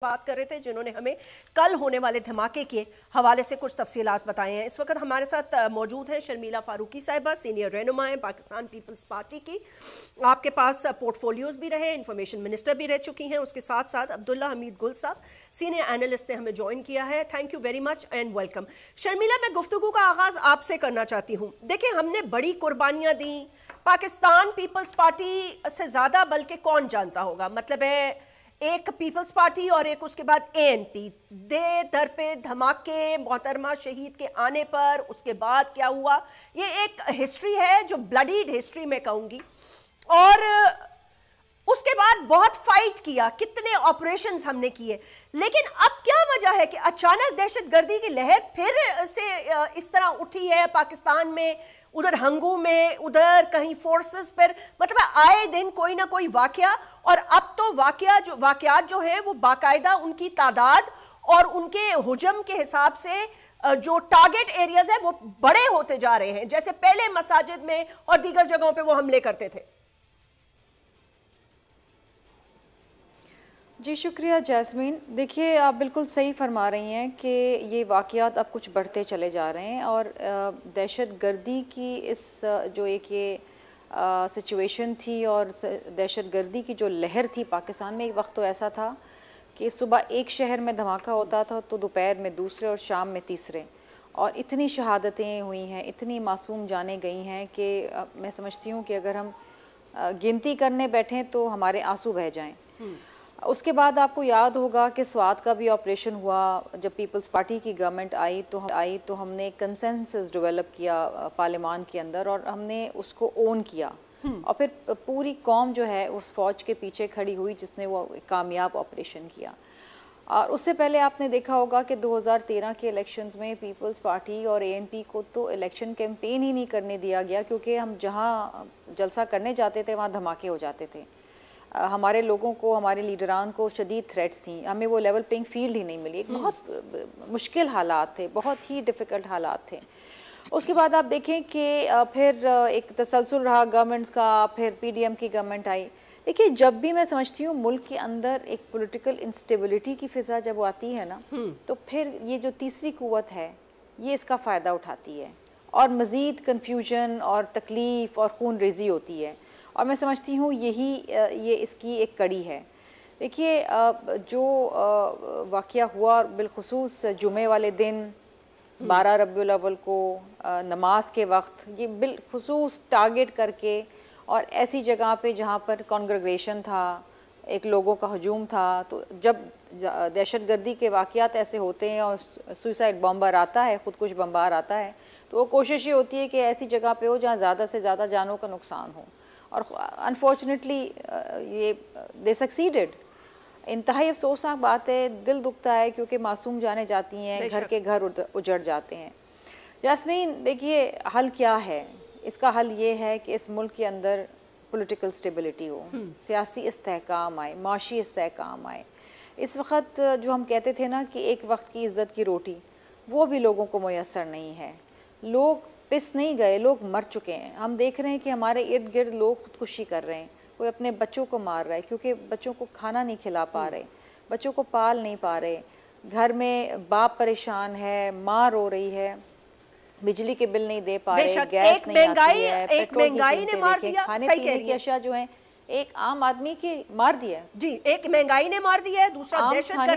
बात कर रहे थे, जिन्होंने हमें कल होने वाले धमाके के हवाले से कुछ तफसीलात बताए हैं। इस वक्त हमारे साथ मौजूद हैं शर्मिला फारूकी साहिबा, सीनियर रहनुमा हैं पाकिस्तान पीपल्स पार्टी की। आपके पास पोर्टफोलियोज भी रहे, इंफॉर्मेशन मिनिस्टर भी रह चुकी हैं। उसके साथ साथ अब्दुल्ला हमीद गुल साहब सीनियर एनालिस्ट ने हमें ज्वाइन किया है। Thank you very much and welcome. Sharmila, मैं गुफ्तगू का आगाज आपसे करना चाहती हूँ। देखिए, हमने बड़ी कुर्बानियाँ दी, पाकिस्तान पीपल्स पार्टी से ज़्यादा बल्कि कौन जानता होगा, मतलब है एक पीपल्स पार्टी और एक उसके बाद एएनपी, दे दर पे धमाके, मोहतरमा शहीद के आने पर उसके बाद क्या हुआ, ये एक हिस्ट्री है जो ब्लडीड हिस्ट्री में कहूंगी। और उसके बाद बहुत फाइट किया, कितने ऑपरेशंस हमने किए, लेकिन अब क्या वजह है कि अचानक दहशतगर्दी की लहर फिर से इस तरह उठी है पाकिस्तान में, उधर हंगू में, उधर कहीं फोर्सेस पर, मतलब आए दिन कोई ना कोई वाकया। और अब तो वाकयात जो है वो बाकायदा उनकी तादाद और उनके हुजम के हिसाब से जो टारगेट एरियाज है वो बड़े होते जा रहे हैं, जैसे पहले मसाजिद में और दीगर जगहों पे वो हमले करते थे। जी शुक्रिया जैस्मीन। देखिए, आप बिल्कुल सही फरमा रही हैं कि ये वाक़यात अब कुछ बढ़ते चले जा रहे हैं और दहशतगर्दी की इस जो एक ये सिचुएशन थी और दहशतगर्दी की जो लहर थी पाकिस्तान में, एक वक्त तो ऐसा था कि सुबह एक शहर में धमाका होता था तो दोपहर में दूसरे और शाम में तीसरे, और इतनी शहादतें हुई हैं, इतनी मासूम जानें गई हैं कि मैं समझती हूँ कि अगर हम गिनती करने बैठें तो हमारे आंसू बह जाएं। उसके बाद आपको याद होगा कि स्वात का भी ऑपरेशन हुआ। जब पीपल्स पार्टी की गवर्नमेंट आई तो हमने कंसेंसस डेवलप किया पार्लियामान के अंदर और हमने उसको ओन किया, और फिर पूरी कौम जो है उस फौज के पीछे खड़ी हुई जिसने वो कामयाब ऑपरेशन किया। और उससे पहले आपने देखा होगा कि 2013 के इलेक्शंस में पीपल्स पार्टी और एएनपी को तो इलेक्शन कैंपेन ही नहीं करने दिया गया, क्योंकि हम जहाँ जलसा करने जाते थे वहाँ धमाके हो जाते थे। हमारे लोगों को, हमारे लीडरान को शदीद थ्रेट्स थी, हमें वो लेवल प्लेइंग फील्ड ही नहीं मिली। बहुत मुश्किल हालात थे, बहुत ही डिफ़िकल्ट हालात थे। उसके बाद आप देखें कि फिर एक तसलसल रहा गवर्नमेंट्स का, फिर पीडीएम की गवर्नमेंट आई। देखिए, जब भी मैं समझती हूँ मुल्क के अंदर एक पॉलिटिकल इंस्टेबिलिटी की फिजा जब आती है ना, तो फिर ये जो तीसरी कुव्वत है ये इसका फ़ायदा उठाती है और मज़ीद कन्फ्यूजन और तकलीफ़ और खून रेज़ी होती है। और मैं समझती हूँ ये इसकी एक कड़ी है। देखिए, जो वाक़या हुआ बिलखुसूस जुमे वाले दिन 12 रबीउल अव्वल को नमाज के वक्त, ये बिलखुसूस टारगेट करके और ऐसी जगह पे जहाँ पर कॉन्ग्रेगेशन था, एक लोगों का हजूम था, तो जब दहशतगर्दी के वाक़यात ऐसे होते हैं और सुसाइड बम्बर आता है, ख़ुदकुश बम्बार आता है, तो वो कोशिश ये होती है कि ऐसी जगह पे हो जहाँ ज़्यादा से ज़्यादा जानों का नुकसान हो। और अनफॉर्चुनेटली ये दे सक्सीडेड। इंतहाई अफसोसनाक बात है, दिल दुखता है क्योंकि मासूम जाने जाती हैं, घर के घर उजड़ जाते हैं। जैस्मीन, देखिए हल क्या है? इसका हल ये है कि इस मुल्क के अंदर पॉलिटिकल स्टेबिलिटी हो, सियासी इस्तेहकाम आए, माशी इस्तेहकाम आए। इस वक्त जो हम कहते थे ना कि एक वक्त की इज़्ज़त की रोटी, वो भी लोगों को मुयस्सर नहीं है। लोग पिस नहीं गए, लोग मर चुके हैं। हम देख रहे हैं कि हमारे इर्द गिर्द लोग खुदकुशी कर रहे हैं, कोई अपने बच्चों को मार रहा है क्योंकि बच्चों को खाना नहीं खिला पा रहे, बच्चों को पाल नहीं पा रहे, घर में बाप परेशान है, माँ रो रही है, बिजली के बिल नहीं दे पा रहे, गैस नहीं आती है, पेट्रोल की कीमतें, खाने पीने की अशिया जो है एक आम आदमी की मार दिया। जी, एक महंगाई ने मार दिया है, दूसरा दहशतगर्दी